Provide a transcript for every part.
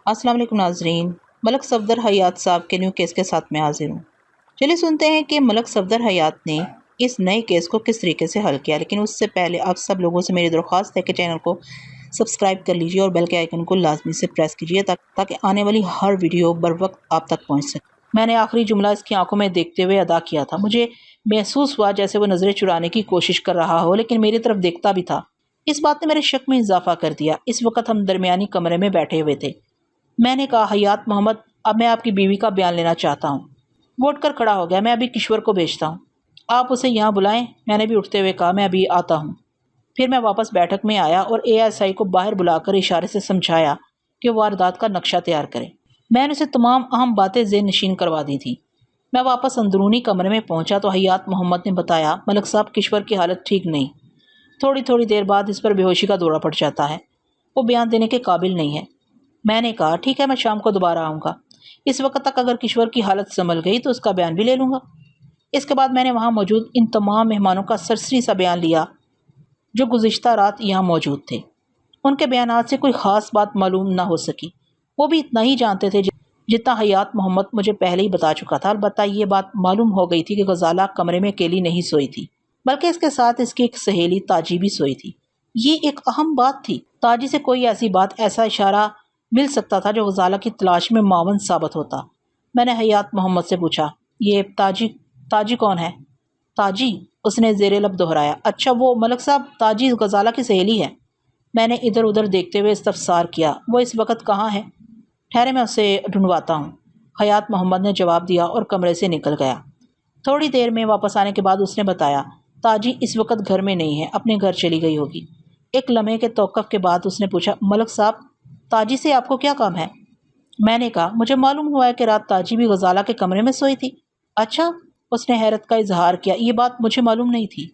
السلام علیکم ناظرین، ملک صفدر حیات صاحب کے نیو کیس کے ساتھ میں حاضر ہوں۔ چلیے سنتے ہیں کہ ملک صفدر حیات نے اس نئے کیس کو کس طریقے سے حل کیا، لیکن اس سے پہلے آپ سب لوگوں سے میری درخواست ہے کہ چینل کو سبسکرائب کر لیجئے اور بیل کے آئیکن کو لازمی سے پریس کیجئے تاکہ آنے والی ہر ویڈیو بر وقت آپ تک پہنچ سکے۔ میں نے آخری جملہ اس کی آنکھوں میں دیکھتے ہوئے ادا کیا تھا۔ مجھے محسوس ہوا جیسے وہ نظریں چرانے کی کوشش کر رہا ہو، لیکن میری طرف دیکھتا بھی تھا۔ اس بات نے میرے شک میں اضافہ کر دیا۔ اس وقت ہم درمیانی کمرے میں بیٹھے ہوئے تھے۔ میں نے کہا، حیات محمد، اب میں آپ کی بیوی کا بیان لینا چاہتا ہوں۔ وہ اٹھ کر کھڑا ہو گیا۔ میں ابھی کشور کو بھیجتا ہوں، آپ اسے یہاں بلائیں۔ میں نے بھی اٹھتے ہوئے کہا، میں ابھی آتا ہوں۔ پھر میں واپس بیٹھک میں آیا اور ASI کو باہر بلا کر اشارے سے سمجھایا کہ واردات کا نقشہ تیار کرے۔ میں نے اسے تمام اہم باتیں ذہن نشین کروا دی تھیں۔ میں واپس اندرونی کمرے میں پہنچا تو حیات محمد نے بتایا، ملک صاحب، کشور کی حالت ٹھیک نہیں، تھوڑی دیر بعد اس پر بے ہوشی کا دورہ پڑ جاتا ہے، وہ بیان دینے کے قابل نہیں ہے۔ میں نے کہا، ٹھیک ہے، میں شام کو دوبارہ آؤں گا۔ اس وقت تک اگر کشور کی حالت سنبھل گئی تو اس کا بیان بھی لے لوں گا۔ اس کے بعد میں نے وہاں موجود ان تمام مہمانوں کا سرسری سا بیان لیا جو گزشتہ رات یہاں موجود تھے۔ ان کے بیانات سے کوئی خاص بات معلوم نہ ہو سکی۔ وہ بھی اتنا ہی جانتے تھے جتنا حیات محمد مجھے پہلے ہی بتا چکا تھا۔ البتہ یہ بات معلوم ہو گئی تھی کہ غزالہ کمرے میں اکیلی نہیں سوئی تھی، بلکہ اس کے ساتھ اس کی ایک سہیلی تاجی بھی سوئی تھی۔ یہ ایک اہم بات تھی۔ تاجی سے کوئی ایسی بات، ایسا اشارہ مل سکتا تھا جو غزالہ کی تلاش میں معاون ثابت ہوتا۔ میں نے حیات محمد سے پوچھا، یہ تاجی کون ہے؟ تاجی؟ اس نے زیر لب دہرایا۔ اچھا، وہ ملک صاحب، تاجی غزالہ کی سہیلی ہے۔ میں نے ادھر ادھر دیکھتے ہوئے استفسار کیا، وہ اس وقت کہاں ہے؟ ٹھہرے، میں اسے ڈھونڈواتا ہوں، حیات محمد نے جواب دیا اور کمرے سے نکل گیا۔ تھوڑی دیر میں واپس آنے کے بعد اس نے بتایا، تاجی اس وقت گھر میں نہیں ہے، اپنے گھر چلی گئی ہوگی۔ ایک لمحے کے توقف کے بعد اس نے پوچھا، ملک صاحب، تاجی سے آپ کو کیا کام ہے؟ میں نے کہا، مجھے معلوم ہوا ہے کہ رات تاجی بھی غزالہ کے کمرے میں سوئی تھی۔ اچھا، اس نے حیرت کا اظہار کیا، یہ بات مجھے معلوم نہیں تھی۔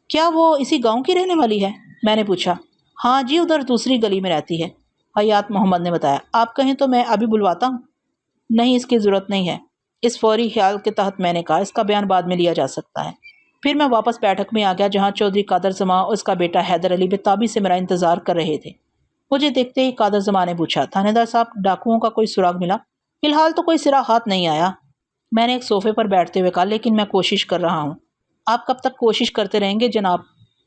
کیا وہ اسی گاؤں کی رہنے والی ہے؟ میں نے پوچھا۔ ہاں جی، ادھر دوسری گلی میں رہتی ہے، حیات محمد نے بتایا۔ آپ کہیں تو میں ابھی بلواتا ہوں۔ نہیں، اس کی ضرورت نہیں ہے، اس فوری خیال کے تحت میں نے کہا، اس کا بیان بعد میں لیا جا سکتا ہے۔ پھر میں واپس بیٹھک میں آ گیا جہاں چودھری قادر زماں اور اس کا بیٹا حیدر علی بے تابی سے میرا انتظار کر رہے تھے۔ مجھے دیکھتے ہی قادر زماں نے پوچھا، تھانے دار صاحب، ڈاکوؤں کا کوئی سراغ ملا؟ فی الحال تو کوئی سراغ ہاتھ نہیں آیا، میں نے ایک صوفے پر بیٹھتے ہوئے کہا، لیکن میں کوشش کر رہا ہوں۔ آپ کب تک کوشش کرتے رہیں گے جناب؟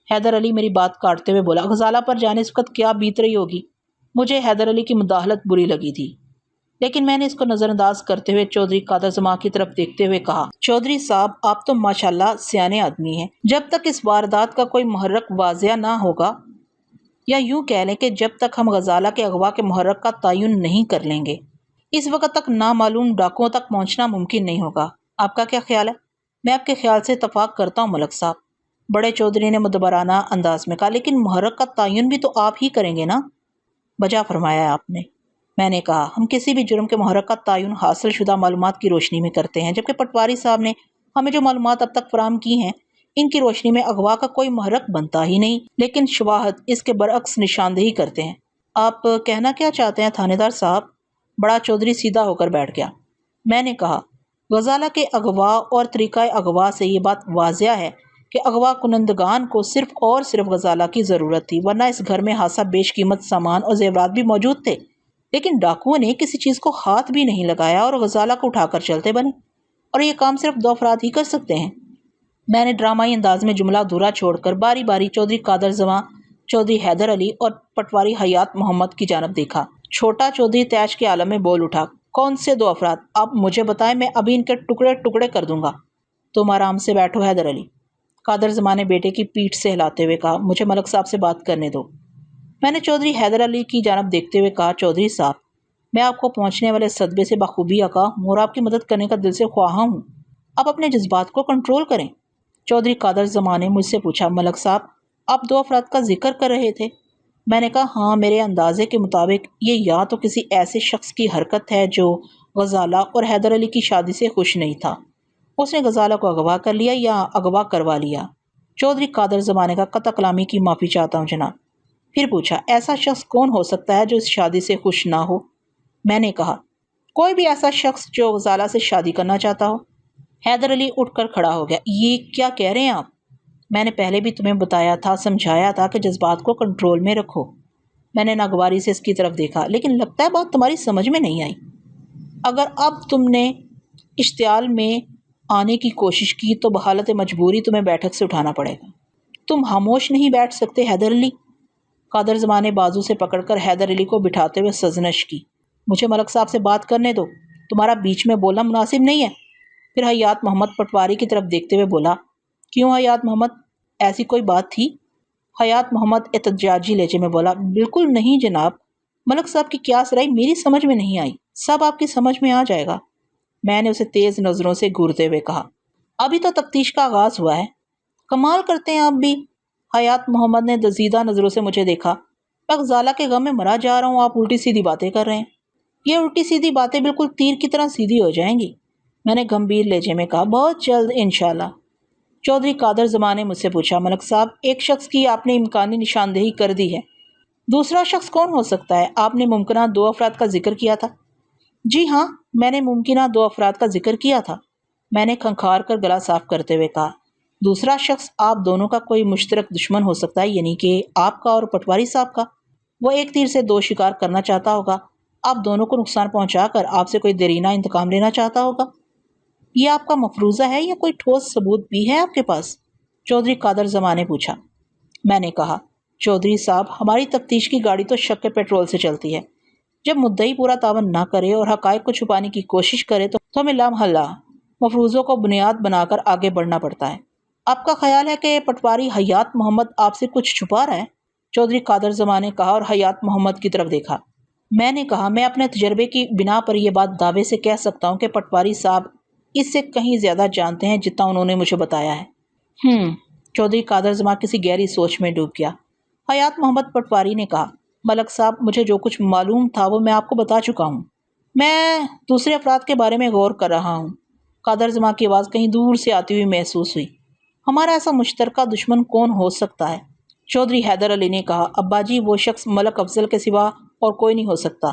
حیدر علی میری بات کاٹتے ہوئے بولا۔ غزالہ پر جانے اس وقت کیا بیت رہی ہوگی؟ مجھے حیدر علی کی مداخلت بری لگی تھی، لیکن میں نے اس کو نظر انداز کرتے ہوئے چودھری قادر زماں کی طرف دیکھتے ہوئے کہا، چودھری صاحب، آپ تو ماشاءاللہ سیانے آدمی ہیں۔ جب تک اس واردات کا کوئی محرک واضح نہ ہوگا، یا یوں کہہ لیں کہ جب تک ہم غزالہ کے اغوا کے محرک کا تعین نہیں کر لیں گے، اس وقت تک نامعلوم ڈاکوؤں تک پہنچنا ممکن نہیں ہوگا۔ آپ کا کیا خیال ہے؟ میں آپ کے خیال سے اتفاق کرتا ہوں ملک صاحب، بڑے چودھری نے مدبرانہ انداز میں کہا، لیکن محرک کا تعین بھی تو آپ ہی کریں گے نا؟ بجا فرمایا آپ نے۔ میں نے کہا، ہم کسی بھی جرم کے محرک کا تعین حاصل شدہ معلومات کی روشنی میں کرتے ہیں، جبکہ پٹواری صاحب نے ہمیں جو معلومات اب تک فراہم کی ہیں، ان کی روشنی میں اغوا کا کوئی محرک بنتا ہی نہیں، لیکن شواہد اس کے برعکس نشاندہی کرتے ہیں۔ آپ کہنا کیا چاہتے ہیں تھانے دار صاحب؟ بڑا چودھری سیدھا ہو کر بیٹھ گیا۔ میں نے کہا، غزالہ کے اغوا اور طریقہ اغوا سے یہ بات واضح ہے کہ اغوا کنندگان کو صرف اور صرف غزالہ کی ضرورت تھی، ورنہ اس گھر میں خاصا بیش قیمت سامان اور زیورات بھی موجود تھے، لیکن ڈاکوؤں نے کسی چیز کو ہاتھ بھی نہیں لگایا اور غزالہ کو اٹھا کر چلتے بنے، اور یہ کام صرف 2 افراد ہی کر سکتے ہیں۔ میں نے ڈرامائی انداز میں جملہ ادھورا چھوڑ کر باری باری چودھری قادر زماں، چودھری حیدر علی اور پٹواری حیات محمد کی جانب دیکھا۔ چھوٹا چودھری طیش کے عالم میں بول اٹھا، کون سے 2 افراد؟ آپ مجھے بتائیں، میں ابھی ان کے ٹکڑے ٹکڑے کر دوں گا۔ تم آرام سے بیٹھو حیدر علی، قادر زماں نے بیٹے کی پیٹھ سے ہلاتے ہوئے کہا، مجھے ملک صاحب سے بات کرنے دو۔ میں نے چودھری حیدر علی کی جانب دیکھتے ہوئے کہا، چودھری صاحب، میں آپ کو پہنچنے والے صدمے سے بخوبی آگاہ ہوں اور آپ کی مدد کرنے کا دل سے خواہاں ہوں، آپ اپنے جذبات کو کنٹرول کریں۔ چودھری قادر زماں نے مجھ سے پوچھا، ملک صاحب، آپ 2 افراد کا ذکر کر رہے تھے؟ میں نے کہا، ہاں، میرے اندازے کے مطابق یہ یا تو کسی ایسے شخص کی حرکت ہے جو غزالہ اور حیدر علی کی شادی سے خوش نہیں تھا، اس نے غزالہ کو اغوا کر لیا یا اغوا کروا لیا۔ چودھری قادر زماں نے کہا، قطع کلامی کی معافی چاہتا ہوں جناب۔ پھر پوچھا، ایسا شخص کون ہو سکتا ہے جو اس شادی سے خوش نہ ہو؟ میں نے کہا، کوئی بھی ایسا شخص جو غزالہ سے شادی کرنا چاہتا ہو۔ حیدر علی اٹھ کر کھڑا ہو گیا۔ یہ کیا کہہ رہے ہیں آپ؟ میں نے پہلے بھی تمہیں بتایا تھا، سمجھایا تھا کہ جذبات کو کنٹرول میں رکھو۔ میں نے ناگواری سے اس کی طرف دیکھا، لیکن لگتا ہے بات تمہاری سمجھ میں نہیں آئی۔ اگر اب تم نے اشتعال میں آنے کی کوشش کی تو بحالت مجبوری تمہیں بیٹھک سے اٹھانا پڑے گا۔ تم خاموش نہیں بیٹھ سکتے حیدر علی؟ قادر زمان نے بازو سے پکڑ کر حیدر علی کو بٹھاتے ہوئے سرزنش کی۔ مجھے ملک صاحب سے بات کرنے دو، تمہارا بیچ میں بولنا مناسب نہیں ہے۔ پھر حیات محمد پٹواری کی طرف دیکھتے ہوئے بولا، کیوں حیات محمد، ایسی کوئی بات تھی؟ حیات محمد احتجاجی لہجے میں بولا، بالکل نہیں جناب، ملک صاحب کی کیا سرائی میری سمجھ میں نہیں آئی، سب آپ کی سمجھ میں آ جائے گا۔ میں نے اسے تیز نظروں سے گھورتے ہوئے کہا، ابھی تو تفتیش کا آغاز ہوا ہے۔ کمال کرتے ہیں آپ بھی۔ حیات محمد نے دزیدہ نظروں سے مجھے دیکھا۔ میں غزالہ کے غم میں مرا جا رہا ہوں، آپ الٹی سیدھی باتیں کر رہے ہیں۔ یہ الٹی سیدھی باتیں بالکل تیر کی طرح سیدھی ہو جائیں گی، میں نے گمبھیر لہجے میں کہا، بہت جلد انشاءاللہ۔ چودھری قادر زمان نے مجھ سے پوچھا، ملک صاحب ایک شخص کی آپ نے امکانی نشاندہی کر دی ہے، دوسرا شخص کون ہو سکتا ہے؟ آپ نے ممکنہ 2 افراد کا ذکر کیا تھا۔ جی ہاں، میں نے ممکنہ 2 افراد کا ذکر کیا تھا، میں نے کھنکھار کر گلا صاف کرتے ہوئے کہا۔ دوسرا شخص آپ دونوں کا کوئی مشترک دشمن ہو سکتا ہے، یعنی کہ آپ کا اور پٹواری صاحب کا۔ وہ ایک تیر سے 2 شکار کرنا چاہتا ہوگا، آپ دونوں کو نقصان پہنچا کر آپ سے کوئی دیرینہ انتقام لینا چاہتا ہوگا۔ یہ آپ کا مفروضہ ہے یا کوئی ٹھوس ثبوت بھی ہے آپ کے پاس؟ چودھری قادر زمان نے پوچھا۔ میں نے کہا، چودھری صاحب ہماری تفتیش کی گاڑی تو شک کے پیٹرول سے چلتی ہے، جب مدعی پورا تعاون نہ کرے اور حقائق کو چھپانے کی کوشش کرے تو ہمیں لامحالہ مفروضوں کو بنیاد بنا کر آگے بڑھنا پڑتا ہے۔ آپ کا خیال ہے کہ پٹواری حیات محمد آپ سے کچھ چھپا رہا ہے؟ چودھری قادر زمان نے کہا اور حیات محمد کی طرف دیکھا۔ میں نے کہا، میں اپنے تجربے کی بنا پر یہ بات دعوے سے کہہ سکتا ہوں کہ پٹواری صاحب اس سے کہیں زیادہ جانتے ہیں جتنا انہوں نے مجھے بتایا ہے۔ چودھری قادر زمان کسی گہری سوچ میں ڈوب گیا۔ حیات محمد پٹواری نے کہا، ملک صاحب مجھے جو کچھ معلوم تھا وہ میں آپ کو بتا چکا ہوں، میں دوسرے افراد کے بارے میں غور کر رہا ہوں۔ قادر زمان کی آواز کہیں دور سے آتی ہوئی محسوس ہوئی۔ ہمارا ایسا مشترکہ دشمن کون ہو سکتا ہے؟ چودھری حیدر علی نے کہا، ابا جی وہ شخص ملک افضل کے سوا اور کوئی نہیں ہو سکتا۔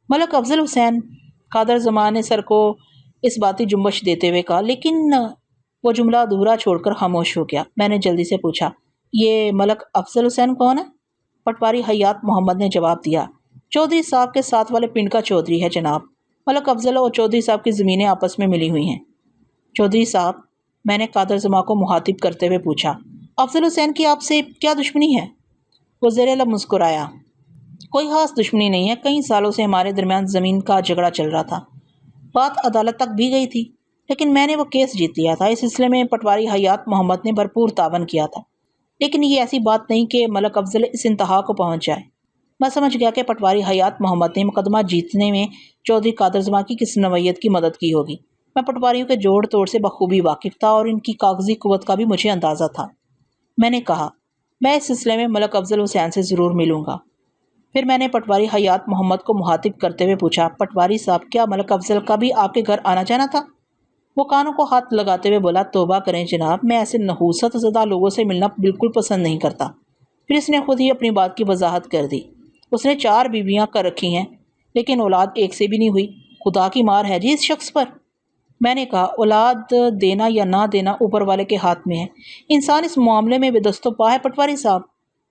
ملک افضل حسین؟ قادر زمان نے سر کو اس باتی جنبش دیتے ہوئے کہا، لیکن وہ جملہ ادھورا چھوڑ کر خاموش ہو گیا۔ میں نے جلدی سے پوچھا، یہ ملک افضل حسین کون ہے؟ پٹواری حیات محمد نے جواب دیا، چودھری صاحب کے ساتھ والے پنڈ کا چودھری ہے جناب۔ ملک افضل اور چودھری صاحب کی زمینیں آپس میں ملی ہوئی ہیں۔ چودھری صاحب، میں نے قادر زمان کو مخاطب کرتے ہوئے پوچھا، افضل حسین کی آپ سے کیا دشمنی ہے؟ وہ زیر لب مسکرایا، کوئی خاص دشمنی نہیں ہے، کئی سالوں سے ہمارے درمیان زمین کا جھگڑا چل رہا تھا، بات عدالت تک بھی گئی تھی، لیکن میں نے وہ کیس جیت لیا تھا۔ اس سلسلے میں پٹواری حیات محمد نے بھرپور تعاون کیا تھا، لیکن یہ ایسی بات نہیں کہ ملک افضل اس انتہا کو پہنچ جائے۔ میں سمجھ گیا کہ پٹواری حیات محمد نے مقدمہ جیتنے میں چودھری قادر زمان کی کس نوعیت کی مدد کی ہوگی۔ میں پٹواریوں کے جوڑ توڑ سے بخوبی واقف تھا اور ان کی کاغذی قوت کا بھی مجھے اندازہ تھا۔ میں نے کہا، میں اس سلسلے میں ملک افضل حسین سے ضرور ملوں گا۔ پھر میں نے پٹواری حیات محمد کو مخاطب کرتے ہوئے پوچھا، پٹواری صاحب کیا ملک افضل کا بھی آپ کے گھر آنا جانا تھا؟ وہ کانوں کو ہاتھ لگاتے ہوئے بولا، توبہ کریں جناب، میں ایسے نحوست زدہ لوگوں سے ملنا بالکل پسند نہیں کرتا۔ پھر اس نے خود ہی اپنی بات کی وضاحت کر دی، اس نے 4 بیویاں کر رکھی ہیں، لیکن اولاد ایک سے بھی نہیں ہوئی۔ خدا کی مار ہے جی اس شخص پر۔ میں نے کہا، اولاد دینا یا نہ دینا اوپر والے کے ہاتھ میں ہے، انسان اس معاملے میں بے دست و پا ہے پٹواری صاحب۔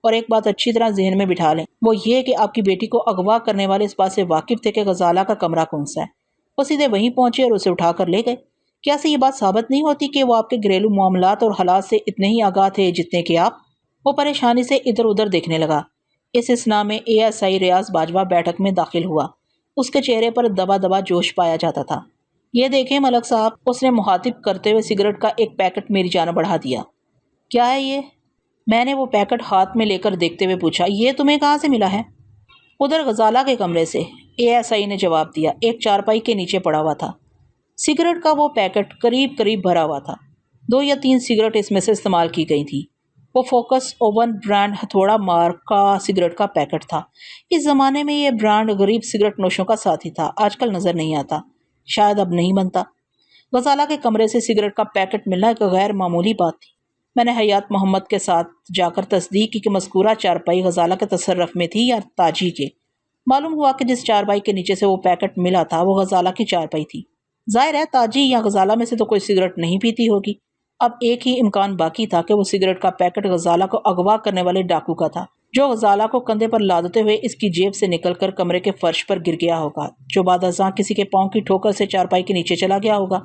اور ایک بات اچھی طرح ذہن میں بٹھا لیں، وہ یہ کہ آپ کی بیٹی کو اغوا کرنے والے اس بات سے واقف تھے کہ غزالہ کا کمرہ کون سا ہے، وہ سیدھے وہیں پہنچے اور اسے اٹھا کر لے گئے۔ کیا سے یہ بات ثابت نہیں ہوتی کہ وہ آپ کے گھریلو معاملات اور حالات سے اتنے ہی آگاہ تھے جتنے کہ آپ؟ وہ پریشانی سے ادھر ادھر دیکھنے لگا۔ اس اثنا میں ASI ریاض باجوہ بیٹھک میں داخل ہوا، اس کے چہرے پر دبا دبا جوش پایا جاتا تھا۔ یہ دیکھیں ملک صاحب، اس نے مخاطب کرتے ہوئے سگریٹ کا ایک پیکٹ میری جانب بڑھا دیا۔ کیا ہے یہ؟ میں نے وہ پیکٹ ہاتھ میں لے کر دیکھتے ہوئے پوچھا، یہ تمہیں کہاں سے ملا ہے؟ ادھر غزالہ کے کمرے سے، ASI نے جواب دیا، ایک چارپائی کے نیچے پڑا ہوا تھا۔ سگریٹ کا وہ پیکٹ قریب بھرا ہوا تھا، 2 یا 3 سگریٹ اس میں سے استعمال کی گئی تھی۔ وہ فوکس اوون برانڈ ہتھوڑا مارک کا سگریٹ کا پیکٹ تھا۔ اس زمانے میں یہ برانڈ غریب سگریٹ نوشوں کا ساتھی تھا، آج کل نظر نہیں آتا، شاید اب نہیں بنتا۔ غزالہ کے کمرے سے سگریٹ کا پیکٹ ملنا ایک غیر معمولی بات تھی۔ میں نے حیات محمد کے ساتھ جا کر تصدیق کی کہ مذکورہ چارپائی غزالہ کے تصرف میں تھی یا تاجی کے۔ معلوم ہوا کہ جس چارپائی کے نیچے سے وہ پیکٹ ملا تھا وہ غزالہ کی چارپائی تھی۔ ظاہر ہے تاجی یا غزالہ میں سے تو کوئی سگریٹ نہیں پیتی ہوگی۔ اب ایک ہی امکان باقی تھا کہ وہ سگریٹ کا پیکٹ غزالہ کو اغوا کرنے والے ڈاکو کا تھا، جو غزالہ کو کندھے پر لادتے ہوئے اس کی جیب سے نکل کر کمرے کے فرش پر گر گیا ہوگا، جو بعد ازاں کسی کے پاؤں کی ٹھوکر سے چارپائی کے نیچے چلا گیا ہوگا۔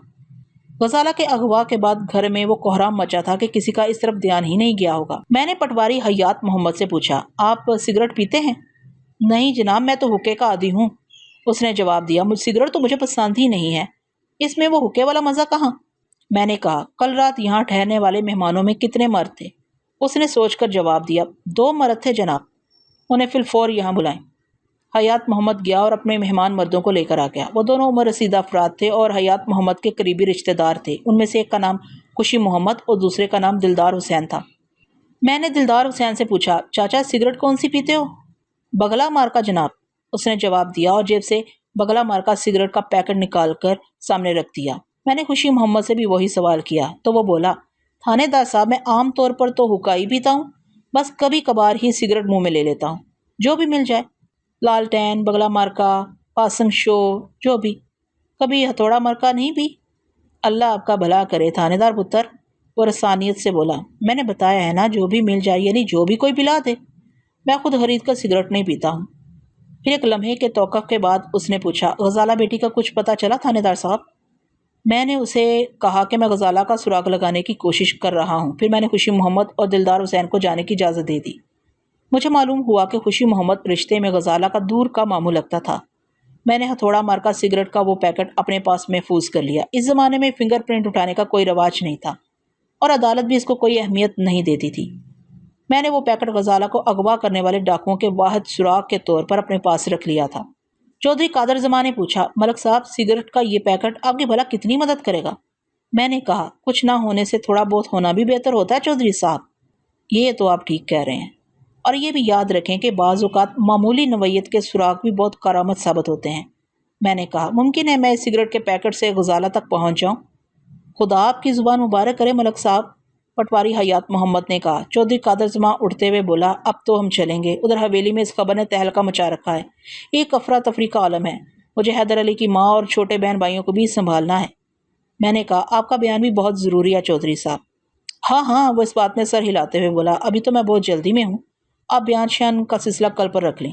غزالہ کے اغوا کے بعد گھر میں وہ کوہرام مچا تھا کہ کسی کا اس طرف دھیان ہی نہیں گیا ہوگا۔ میں نے پٹواری حیات محمد سے پوچھا، آپ سگریٹ پیتے ہیں؟ نہیں جناب، میں تو حقے کا عادی ہوں، اس نے جواب دیا۔ سگریٹ تو مجھے پسند ہی نہیں ہے، اس میں وہ حقے والا مزہ کہاں؟ میں نے کہا، کل رات یہاں ٹھہرنے والے مہمانوں میں کتنے مرد تھے؟ اس نے سوچ کر جواب دیا، 2 مرد تھے جناب، انہیں فی الفور یہاں بلائیں۔ حیات محمد گیا اور اپنے مہمان مردوں کو لے کر آ گیا۔ وہ دونوں عمر رسیدہ افراد تھے اور حیات محمد کے قریبی رشتہ دار تھے۔ ان میں سے ایک کا نام خوشی محمد اور دوسرے کا نام دلدار حسین تھا۔ میں نے دلدار حسین سے پوچھا، چاچا سگریٹ کون سی پیتے ہو؟ بغلا مارکا جناب، اس نے جواب دیا اور جیب سے بغلا مارکا سگریٹ کا پیکٹ نکال کر سامنے رکھ دیا۔ میں نے خوشی محمد سے بھی وہی سوال کیا تو وہ بولا، تھانے دار صاحب میں عام طور پر تو حقہ ہی پیتا ہوں، بس کبھی کبھار ہی سگریٹ منہ میں لے لیتا ہوں، جو بھی مل جائے، لالٹین، بغلا مارکا، پاسنگ شو، جو بھی، کبھی ہتھوڑا مارکا نہیں بھی۔ اللہ آپ کا بھلا کرے تھانے دار پتر، وہ رسانیت سے بولا، میں نے بتایا ہے نا، جو بھی مل جائے، یعنی جو بھی کوئی پلا دے، میں خود خرید کر سگریٹ نہیں پیتا ہوں۔ پھر ایک لمحے کے توقف کے بعد اس نے پوچھا، غزالہ بیٹی کا کچھ پتہ چلا تھانے دار صاحب؟ میں نے اسے کہا کہ میں غزالہ کا سراغ لگانے کی کوشش کر رہا ہوں۔ پھر میں نے خوشی محمد اور دلدار حسین کو جانے کی اجازت دے دی۔ مجھے معلوم ہوا کہ خوشی محمد رشتے میں غزالہ کا دور کا ماموں لگتا تھا۔ میں نے ہتھوڑا مارکا سگریٹ کا وہ پیکٹ اپنے پاس محفوظ کر لیا۔ اس زمانے میں فنگر پرنٹ اٹھانے کا کوئی رواج نہیں تھا اور عدالت بھی اس کو کوئی اہمیت نہیں دیتی تھی۔ میں نے وہ پیکٹ غزالہ کو اغوا کرنے والے ڈاکوؤں کے واحد سراغ کے طور پر اپنے پاس رکھ لیا تھا۔ چودھری قادر زمان نے پوچھا، ملک صاحب سگریٹ کا یہ پیکٹ آپ کی بھلا کتنی مدد کرے گا؟ میں نے کہا، کچھ نہ ہونے سے تھوڑا بہت ہونا بھی بہتر ہوتا ہے چودھری صاحب۔ یہ تو آپ ٹھیک کہہ رہے ہیں، اور یہ بھی یاد رکھیں کہ بعض اوقات معمولی نوعیت کے سراغ بھی بہت کارآمد ثابت ہوتے ہیں۔ میں نے کہا، ممکن ہے میں اس سگریٹ کے پیکٹ سے غزالہ تک پہنچ جاؤں؟ خدا آپ کی زبان مبارک کرے ملک صاحب، پٹواری حیات محمد نے کہا۔ چودھری قادر زمان اٹھتے ہوئے بولا، اب تو ہم چلیں گے، ادھر حویلی میں اس خبر نے تہلکہ مچا رکھا ہے، ایک افراتفری کا عالم ہے، مجھے حیدر علی کی ماں اور چھوٹے بہن بھائیوں کو بھی سنبھالنا ہے۔ میں نے کہا، آپ کا بیان بھی بہت ضروری ہے چودھری صاحب۔ ہاں ہاں، وہ اس بات میں سر ہلاتے ہوئے بولا، ابھی تو میں بہت جلدی میں ہوں، آپ بیان شیان کا سلسلہ کل پر رکھ لیں۔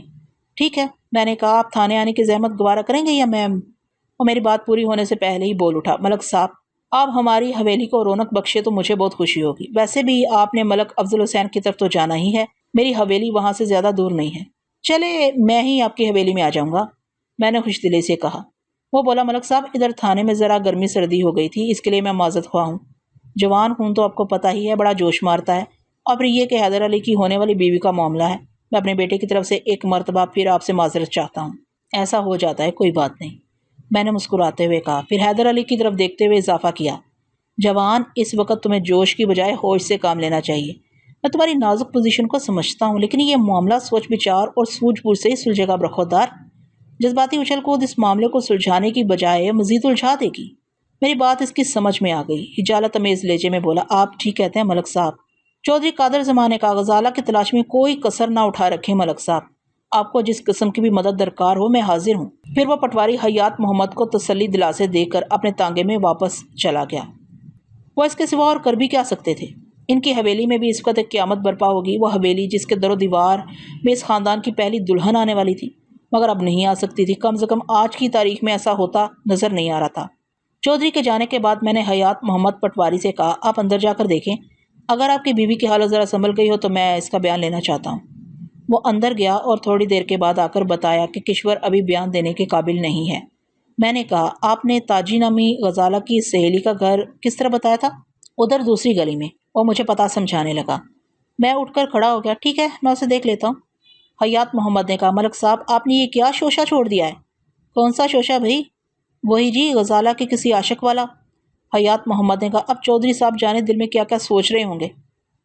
ٹھیک ہے، میں نے کہا، آپ تھانے آنے کی زحمت گوارا کریں گے یا میں؟ وہ میری بات پوری ہونے سے پہلے ہی بول اٹھا، ملک صاحب آپ ہماری حویلی کو رونق بخشے تو مجھے بہت خوشی ہوگی، ویسے بھی آپ نے ملک افضل حسین کی طرف تو جانا ہی ہے، میری حویلی وہاں سے زیادہ دور نہیں ہے، چلے میں ہی آپ کی حویلی میں آ جاؤں گا، میں نے خوش دلی سے کہا۔ وہ بولا، ملک صاحب ادھر تھانے میں ذرا گرمی سردی ہو گئی تھی، اس کے لیے میں معذرت خواہ ہوں، جوان ہوں تو آپ کو پتہ ہی ہے بڑا جوش مارتا ہے، اور پھر یہ کہ حیدر علی کی ہونے والی بیوی کا معاملہ ہے، میں اپنے بیٹے کی طرف سے ایک مرتبہ پھر آپ سے معذرت چاہتا ہوں۔ ایسا ہو جاتا ہے، کوئی بات نہیں، میں نے مسکراتے ہوئے کہا۔ پھر حیدر علی کی طرف دیکھتے ہوئے اضافہ کیا، جوان اس وقت تمہیں جوش کی بجائے ہوش سے کام لینا چاہیے، میں تمہاری نازک پوزیشن کو سمجھتا ہوں، لیکن یہ معاملہ سوچ بچار اور سوجھ بوجھ سے ہی سلجھے گا برخوردار، جذباتی اچھل کود اس معاملے کو سلجھانے کی بجائے مزید الجھا دے گی۔ میری بات اس کی سمجھ میں آ گئی، ہجالت امیز لہجے میں بولا، آپ ٹھیک کہتے ہیں ملک صاحب۔ چودھری قادر زمان نے کہا، غزالہ کی تلاش میں کوئی کسر نہ اٹھا رکھے ملک صاحب، آپ کو جس قسم کی بھی مدد درکار ہو میں حاضر ہوں۔ پھر وہ پٹواری حیات محمد کو تسلی دلاسے دے کر اپنے تانگے میں واپس چلا گیا۔ وہ اس کے سوا اور کر بھی کیا سکتے تھے؟ ان کی حویلی میں بھی اس وقت ایک قیامت برپا ہوگی، وہ حویلی جس کے در و دیوار میں اس خاندان کی پہلی دلہن آنے والی تھی، مگر اب نہیں آ سکتی تھی، کم سے کم آج کی تاریخ میں ایسا ہوتا نظر نہیں آ رہا تھا۔ چودھری کے جانے کے بعد میں نے حیات محمد پٹواری سے کہا، آپ اندر جا کر دیکھیں، اگر آپ کی بیوی کی حالت ذرا سنبھل گئی ہو تو میں اس کا بیان لینا چاہتا ہوں۔ وہ اندر گیا اور تھوڑی دیر کے بعد آ کر بتایا کہ کشور ابھی بیان دینے کے قابل نہیں ہے۔ میں نے کہا، آپ نے تاجی نامی غزالہ کی سہیلی کا گھر کس طرح بتایا تھا؟ ادھر دوسری گلی میں، وہ مجھے پتہ سمجھانے لگا۔ میں اٹھ کر کھڑا ہو گیا، ٹھیک ہے میں اسے دیکھ لیتا ہوں۔ حیات محمد نے کہا، ملک صاحب آپ نے یہ کیا شوشہ چھوڑ دیا ہے؟ کون سا شوشہ بھائی؟ وہی جی، غزالہ کے کسی عاشق والا۔ حیات محمد نے کہا، اب چودھری صاحب جانے دل میں کیا کیا سوچ رہے ہوں گے۔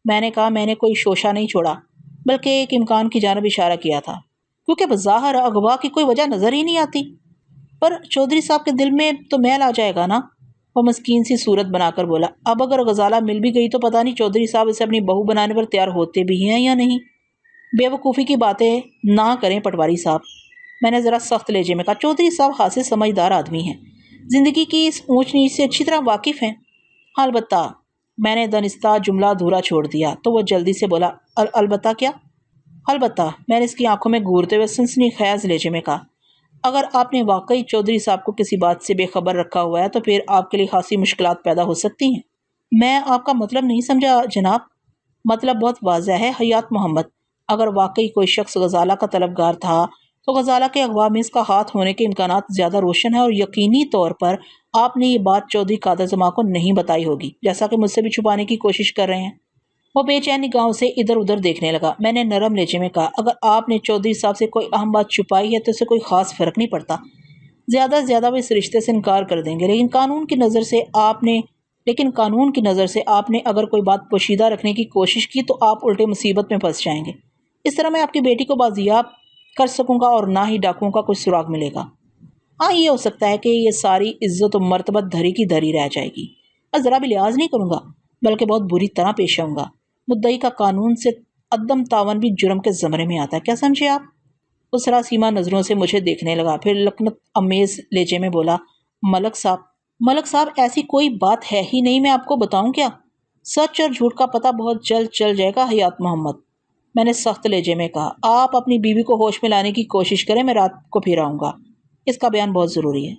میں نے کہا، میں نے کوئی شوشہ نہیں چھوڑا، بلکہ ایک امکان کی جانب اشارہ کیا تھا، کیونکہ بظاہر اغوا کی کوئی وجہ نظر ہی نہیں آتی، پر چودھری صاحب کے دل میں تو میل آ جائے گا نا۔ وہ مسکین سی صورت بنا کر بولا، اب اگر غزالہ مل بھی گئی تو پتہ نہیں چودھری صاحب اسے اپنی بہو بنانے پر تیار ہوتے بھی ہیں یا نہیں۔ بے وقوفی کی باتیں نہ کریں پٹواری صاحب، میں نے ذرا سخت لہجے میں کہا۔ چودھری صاحب خاصے سمجھدار آدمی ہیں، زندگی کی اس اونچ نیچ سے اچھی طرح واقف ہیں۔ البتہ میں نے دنستہ جملہ ادھورا چھوڑ دیا تو وہ جلدی سے بولا، البتہ کیا؟ البتہ، میں نے اس کی آنکھوں میں گھورتے ہوئے سنسنی خیز لہجے میں کہا، اگر آپ نے واقعی چودھری صاحب کو کسی بات سے بے خبر رکھا ہوا ہے تو پھر آپ کے لیے خاصی مشکلات پیدا ہو سکتی ہیں۔ میں آپ کا مطلب نہیں سمجھا جناب۔ مطلب بہت واضح ہے حیات محمد، اگر واقعی کوئی شخص غزالہ کا طلبگار تھا تو غزالہ کے اغوا میں اس کا ہاتھ ہونے کے امکانات زیادہ روشن ہیں، اور یقینی طور پر آپ نے یہ بات چودھری قادر زماں کو نہیں بتائی ہوگی، جیسا کہ مجھ سے بھی چھپانے کی کوشش کر رہے ہیں۔ وہ بے چینی گاؤں سے ادھر ادھر دیکھنے لگا۔ میں نے نرم لہجے میں کہا، اگر آپ نے چودھری صاحب سے کوئی اہم بات چھپائی ہے تو اسے کوئی خاص فرق نہیں پڑتا، زیادہ سے زیادہ وہ اس رشتے سے انکار کر دیں گے، لیکن قانون کی نظر سے آپ نے اگر کوئی بات پوشیدہ رکھنے کی کوشش کی تو آپ الٹے مصیبت میں پھنس جائیں گے۔ اس طرح میں آپ کی بیٹی کو بازیاب کر سکوں گا اور نہ ہی ڈاکوؤں کا کوئی سراغ ملے گا۔ ہاں، یہ ہو سکتا ہے کہ یہ ساری عزت و مرتبت دھری کی دھری رہ جائے گی۔ میں ذرا بھی لحاظ نہیں کروں گا، بلکہ بہت بری طرح پیش آؤں گا۔ مدعی کا قانون سے عدم تعاون بھی جرم کے زمرے میں آتا ہے، کیا سمجھے آپ؟ وہ سراسیمہ نظروں سے مجھے دیکھنے لگا، پھر لکنت امیز لہجے میں بولا، ملک صاحب ایسی کوئی بات ہے ہی نہیں، میں آپ کو بتاؤں کیا؟ سچ اور جھوٹ کا پتہ بہت جلد چل جائے گا حیات محمد، میں نے سخت لہجے میں کہا۔ آپ اپنی بیوی کو ہوش میں لانے کی کوشش کریں، میں رات کو پھر آؤں گا، اس کا بیان بہت ضروری ہے۔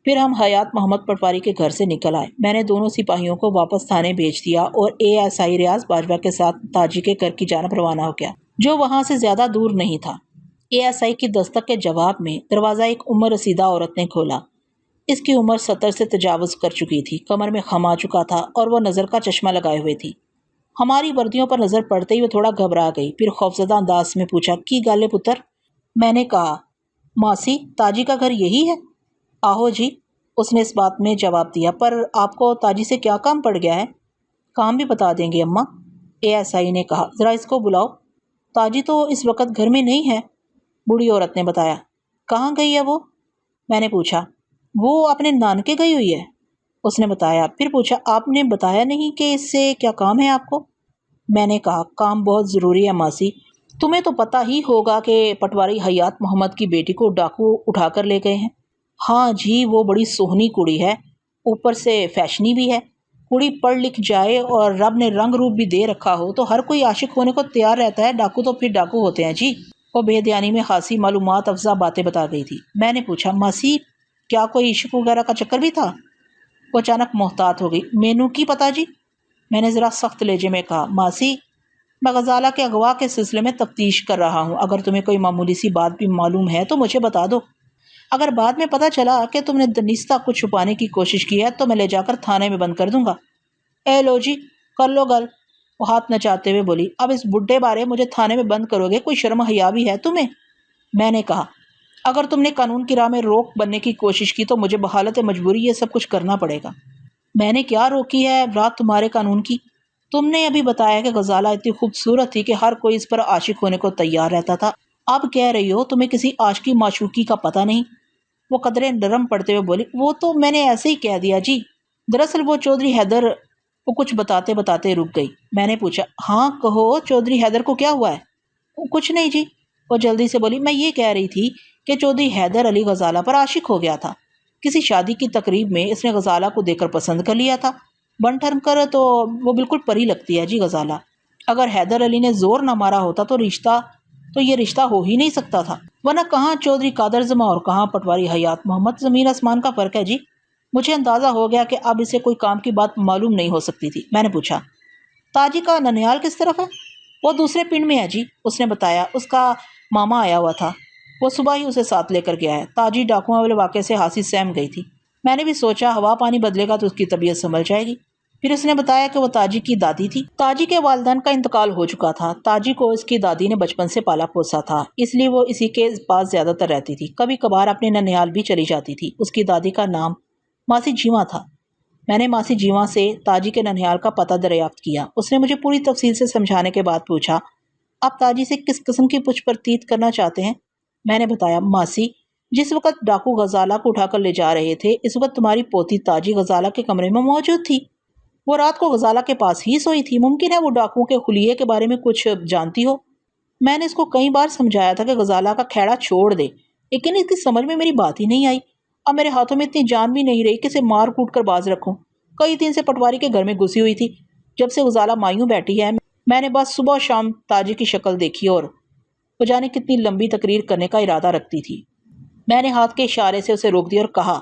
پھر ہم حیات محمد پٹواری کے گھر سے نکل آئے۔ میں نے دونوں سپاہیوں کو واپس تھانے بھیج دیا اور ASI ریاض باجوہ کے ساتھ تاجی کے گھر کی جانب روانہ ہو گیا، جو وہاں سے زیادہ دور نہیں تھا۔ ASI کی دستک کے جواب میں دروازہ ایک عمر رسیدہ عورت نے کھولا۔ اس کی عمر 70 سے تجاوز کر چکی تھی، کمر میں خم آ چکا تھا اور وہ نظر کا چشمہ لگائے ہوئے تھی۔ ہماری وردیوں پر نظر پڑتے ہی وہ تھوڑا گھبرا گئی، پھر خوفزدہ انداز میں پوچھا، کی گل ہے پتر؟ میں نے کہا، ماسی، تاجی کا گھر یہی ہے؟ آہو جی، اس نے اس بات میں جواب دیا، پر آپ کو تاجی سے کیا کام پڑ گیا ہے؟ کام بھی بتا دیں گے اماں، ASI نے کہا، ذرا اس کو بلاؤ۔ تاجی تو اس وقت گھر میں نہیں ہے، بوڑھی عورت نے بتایا۔ کہاں گئی ہے وہ؟ میں نے پوچھا۔ وہ اپنے نانکے گئی ہوئی ہے، اس نے بتایا۔ پھر پوچھا، آپ نے بتایا نہیں کہ اس سے کیا کام ہے آپ کو؟ میں نے کہا، کام بہت ضروری ہے ماسی، تمہیں تو پتہ ہی ہوگا کہ پٹواری حیات محمد کی بیٹی کو ڈاکو اٹھا کر لے گئے ہیں۔ ہاں جی، وہ بڑی سوہنی کڑی ہے، اوپر سے فیشنی بھی ہے۔ کڑی پڑھ لکھ جائے اور رب نے رنگ روپ بھی دے رکھا ہو تو ہر کوئی عاشق ہونے کو تیار رہتا ہے، ڈاکو تو پھر ڈاکو ہوتے ہیں جی۔ وہ بے دھیانی میں خاصی معلومات افزا باتیں بتا گئی تھی۔ میں نے پوچھا، ماسی، کیا کوئی عشق وغیرہ کا چکر بھی تھا؟ وہ اچانک محتاط ہو گئی۔ مینو کی پتہ جی، میں نے ذرا سخت لہجے میں کہا۔ ماسی، میں غزالہ کے اغوا کے سلسلے میں تفتیش کر رہا ہوں، اگر تمہیں کوئی معمولی سی بات بھی معلوم ہے تو مجھے بتا دو۔ اگر بعد میں پتہ چلا کہ تم نے دنستہ کو چھپانے کی کوشش کی ہے تو میں لے جا کر تھانے میں بند کر دوں گا۔ اے لو جی، کر لو گل، وہ ہاتھ نچاتے ہوئے بولی۔ اب اس بڈھے بارے مجھے تھانے میں بند کرو گے؟ کوئی شرم حیا بھی ہے تمہیں؟ میں نے کہا، اگر تم نے قانون کی راہ میں روک بننے کی کوشش کی تو مجھے بحالت مجبوری یہ سب کچھ کرنا پڑے گا۔ میں نے کیا روکی ہے رات تمہارے قانون کی؟ تم نے ابھی بتایا کہ غزالہ اتنی خوبصورت تھی کہ ہر کوئی اس پر عاشق ہونے کو تیار رہتا تھا، اب کہہ رہی ہو تمہیں کسی عاشقی معشوقی کا پتہ نہیں؟ وہ قدرے نرم پڑتے ہوئے بولی، وہ تو میں نے ایسے ہی کہہ دیا جی، دراصل وہ چودھری حیدر۔ وہ کچھ بتاتے بتاتے رک گئی۔ میں نے پوچھا، ہاں کہو، چودھری حیدر کو کیا ہوا ہے؟ کچھ نہیں جی، وہ جلدی سے بولی، میں یہ کہہ رہی تھی کہ چودھری حیدر علی غزالہ پر عاشق ہو گیا تھا۔ کسی شادی کی تقریب میں اس نے غزالہ کو دیکھ کر پسند کر لیا تھا، بن ٹھن کر تو وہ بالکل پری لگتی ہے جی غزالہ۔ اگر حیدر علی نے زور نہ مارا ہوتا تو یہ رشتہ ہو ہی نہیں سکتا تھا، ورنہ کہاں چودھری قادر زماں اور کہاں پٹواری حیات محمد، زمین آسمان کا فرق ہے جی۔ مجھے اندازہ ہو گیا کہ اب اسے کوئی کام کی بات معلوم نہیں ہو سکتی تھی۔ میں نے پوچھا، تاجی کا ننیال کس طرف ہے؟ وہ دوسرے پنڈ میں ہے جی، اس نے بتایا، اس کا ماما آیا ہوا تھا، وہ صبح ہی اسے ساتھ لے کر گیا ہے۔ تاجی ڈاکوؤں والے واقعے سے ہاسی سہم گئی تھی۔ میں نے بھی سوچا ہوا پانی بدلے گا تو اس کی طبیعت سنبھل جائے گی۔ پھر اس نے بتایا کہ وہ تاجی کی دادی تھی۔ تاجی کے والدین کا انتقال ہو چکا تھا۔ تاجی کو اس کی دادی نے بچپن سے پالا پوسا تھا، اس لیے وہ اسی کے پاس زیادہ تر رہتی تھی، کبھی کبھار اپنے ننیال بھی چلی جاتی تھی۔ اس کی دادی کا نام ماسی جیواں تھا۔ میں نے ماسی جیواں سے تاجی کے ننیال کا پتہ دریافت کیا۔ اس نے مجھے پوری تفصیل سے سمجھانے کے بعد پوچھا، آپ تاجی سے کس قسم کی پوچھ پرتیت کرنا چاہتے ہیں؟ میں نے بتایا، ماسی، جس وقت ڈاکو غزالہ کو اٹھا کر لے جا رہے تھے اس وقت تمہاری پوتی تاجی غزالہ کے کمرے میں موجود تھی، وہ رات کو غزالہ کے پاس ہی سوئی تھی۔ ممکن ہے وہ ڈاکوؤں کے خلیے کے بارے میں کچھ جانتی ہو۔ میں نے اس کو کئی بار سمجھایا تھا کہ غزالہ کا کھیڑا چھوڑ دے، لیکن اس کی سمجھ میں میری بات ہی نہیں آئی۔ اب میرے ہاتھوں میں اتنی جان بھی نہیں رہی کہ اسے مار کوٹ کر باز رکھوں۔ کئی دن سے پٹواری کے گھر میں گھسی ہوئی تھی، جب سے غزالہ مایوں بیٹھی ہے میں نے بس صبح و شام تاجی کی شکل دیکھی اور وہ جانے کتنی لمبی تقریر کرنے کا ارادہ رکھتی تھی۔ میں نے ہاتھ کے اشارے سے اسے روک دیا اور کہا،